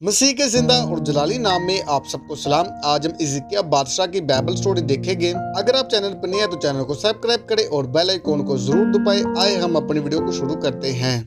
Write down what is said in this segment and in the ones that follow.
مسیح کے زندہ اور جلالی نام میں آپ سب کو سلام۔ آج ہم حزقیہ بادشاہ کی بائبل سٹوری دیکھیں گے۔ اگر آپ چینل پر نئے ہیں تو چینل کو سبسکرائب کریں اور بیل آئیکن کو ضرور دبائیں۔ آئے ہم اپنی ویڈیو کو شروع کرتے ہیں۔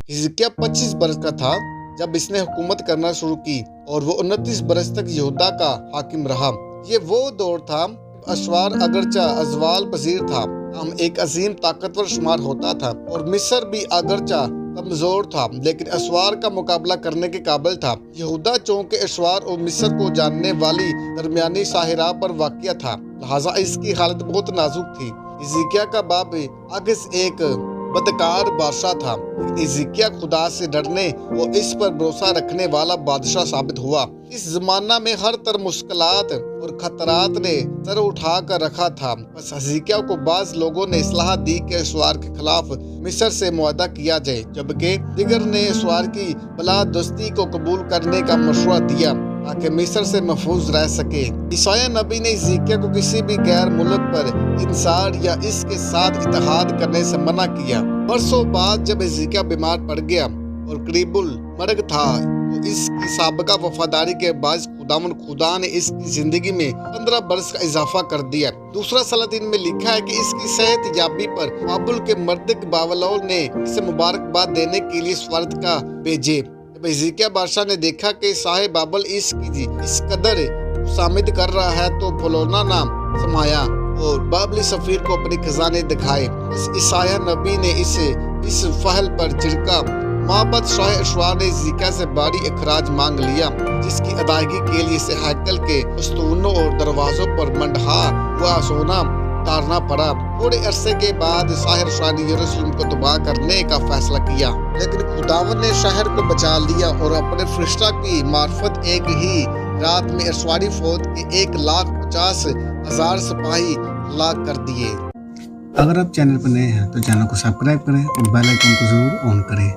حزقیہ 25 برس کا تھا جب اس نے حکومت کرنا شروع کی اور وہ 29 برس تک یہودا کا حاکم رہا۔ یہ وہ دور تھا اشوار اگرچہ ازوال پذیر تھا ہم ایک عظیم طاقتور شمار ہوتا تھا، اور مصر بھی اگرچہ کمزور تھا لیکن اشوار کا مقابلہ کرنے کے قابل تھا۔ یہودا چونکہ اشوار اور مصر کو جاننے والی درمیانی صحرا پر واقع تھا، لہٰذا اس کی حالت بہت نازک تھی۔ حزقیہ کا باپ آگز ایک بدکار بادشاہ تھا، لیکن حزقیہ خدا سے ڈرنے اور اس پر بھروسہ رکھنے والا بادشاہ ثابت ہوا۔ اس زمانہ میں ہر طرح مشکلات اور خطرات نے سر اٹھا کر رکھا تھا، بس حزقیہ کو بعض لوگوں نے اصلاح دی کہ اشوار کے خلاف مصر سے معاہدہ کیا جائے، جبکہ دیگر نے اشوار کی بالادستی کو قبول کرنے کا مشورہ دیا تاکہ مصر سے محفوظ رہ سکے۔ عیسائیہ نبی نے حزقیہ کو کسی بھی غیر ملک پر انحصار یا اس کے ساتھ اتحاد کرنے سے منع کیا۔ برسوں بعد جب حزقیہ بیمار پڑ گیا اور قریب المرگ تھا تو اس کی سابقہ وفاداری کے باعث خدا نے اس کی زندگی میں 15 برس کا اضافہ کر دیا۔ دوسرا سلاطین میں لکھا ہے کہ اس کی صحت یابی پر بابل کے مردک باولول نے اسے مبارکباد دینے کے لیے سفارتکار بھیجے۔ جب حزقیہ بادشاہ نے دیکھا کہ صاحب بابل اس قدر خسامد کر رہا ہے تو بولنا نہ سمایا اور بابلی سفیر کو اپنے خزانے دکھائے۔ بس عیسائیہ نبی نے اس فعل پر جھڑکا۔ مابعد شاہ اشوار نے حزقیہ سے بھاری اخراج مانگ لیا، جس کی ادائیگی کے لیے اسے ہیکل کے ستونوں اور دروازوں پر منڈھا ہوا سونا اتارنا پڑا۔ تھوڑے عرصے کے بعد شاہ اشوار نے یروشلم کو تباہ کرنے کا فیصلہ کیا، لیکن خداوند نے شہر کو بچا لیا اور اپنے فرشتہ کی معرفت ایک ہی رات میں اشواری فوج کے 1,50,000 سپاہی ہلاک کر دیے۔ اگر آپ چینل پر نئے ہیں تو چینل کو سبسکرائب کریں اور بیل آئیکن کو ضرور آن کریں۔